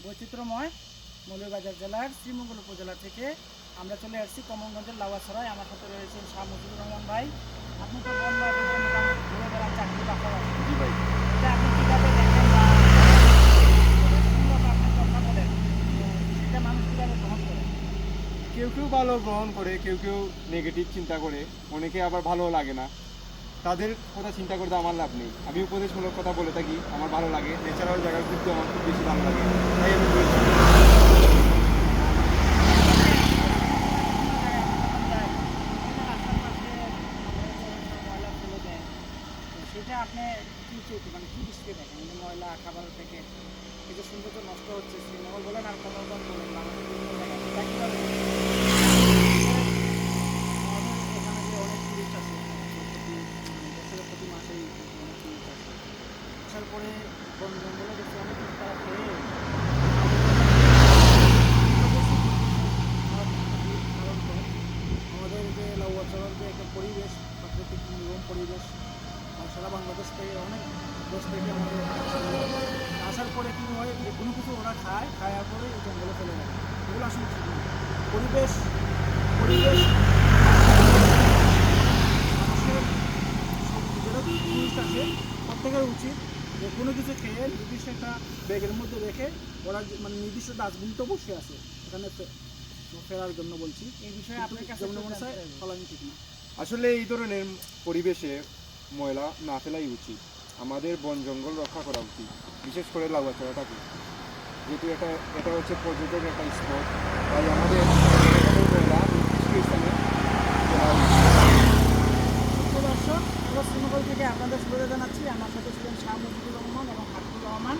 বৈচিত্র্যময় মৌলভীবাজার জেলার শ্রীমঙ্গল উপজেলা থেকে আমরা চলে আসছি কমলগঞ্জের লাউয়াছড়ায়। আমার সাথে রয়েছেন শাহ মুজিবুর রহমান ভাই। আপনি তো বন্যার জন্য মোটামুটি ঘুরে বেড়ান, চাকরি বাকরি আছে। জি ভাই। এটা আপনি কীভাবে দেখেন বা আপনি কথা বলেন, সেটা মানুষ কীভাবে গ্রহণ করে? কেউ কেউ ভালো গ্রহণ করে, কেউ কেউ নেগেটিভ চিন্তা করে, অনেকে আবার ভালো লাগে না। তাদের কথা চিন্তা করতে আমার লাভ নেই। আমি উপদেশমূলক কথা বলে থাকি, আমার ভালো লাগে। ন্যাচারাল জায়গা ঘুরতে আমার খুব বেশি ভালো লাগে, তাই আমি বলছি। সেটা আপনি কি চোখে মানে কি দৃষ্টিতে দেখেন? এই যে ময়লা খাবার থেকে এই যে সৌন্দর্য নষ্ট হচ্ছে, শ্রীনগর বলেন আর কমলগঞ্জ বলেন, বাংলাদেশের বিভিন্ন জায়গায়, এটা কীভাবে আমাদের এখানে যে অনেক টুরিস্ট আছে, বছরের প্রতি মাসেই অনেক টুরিস্ট আসে, আসার পরে বন জঙ্গলে দেখছি অনেক কিছু তারা খেয়ে আমাদের যে লাউয়াছড়ার যে একটা পরিবেশ, প্রাকৃতিক নির্মম পরিবেশ, সারা বাংলাদেশ থেকে অনেক দেশ থেকে আমাদের আসার পরে কী হয়, যে কোনো কিছু ওরা খাওয়ার পরে এই জঙ্গলে ফেলে দেয়। এগুলো আসলে ঠিক না। পরিবেশ পরিবেশ মানুষের যারা টুরিস্ট আসে প্রত্যেকের উচিত যে কোনো কিছু খেয়ে নির্দিষ্ট একটা ব্যাগের মধ্যে রেখে ওরা মানে নির্দিষ্ট ডাস্টবিন তো বসে আছে এখানে ফেরার জন্য বলছি। এই বিষয়ে আপনার কাছে মনে হয় ফলানি ঠিক না। আসলে এই ধরনের পরিবেশে ময়লা না ফেলাই উচিত। আমাদের বন জঙ্গল রক্ষা করা উচিত, বিশেষ করে লাউয়াছড়াটাকে, যেহেতু এটা হচ্ছে পর্যটন একটা স্পট। তাই আমাদের ময়লা নির্দিষ্ট স্থানে ফেলা উচিত। দর্শক, আমরা শ্রীনগর থেকে আপনাদের শুভেচ্ছা জানাচ্ছি। আমার সাথে ছিলেন শাহ মুজিবুর রহমান এবং হাবিবুর রহমান।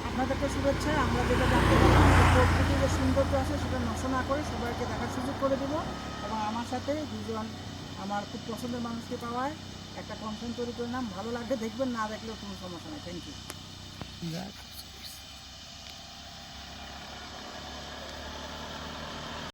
আপনাদেরকে শুভেচ্ছা। আমরা যেটা জানতে পারলাম যে প্রকৃতির যে সৌন্দর্য আছে সেটা নষ্ট না করে সবাইকে দেখার সুযোগ করে দেবো। এবং আমার সাথে দুজন আমার খুব পছন্দের মানুষকে পাওয়ায় একটা কনফারেন্স তৈরি করলাম। ভালো লাগবে দেখবেন, না দেখলেও কোনো সমস্যা নেই। Thank you.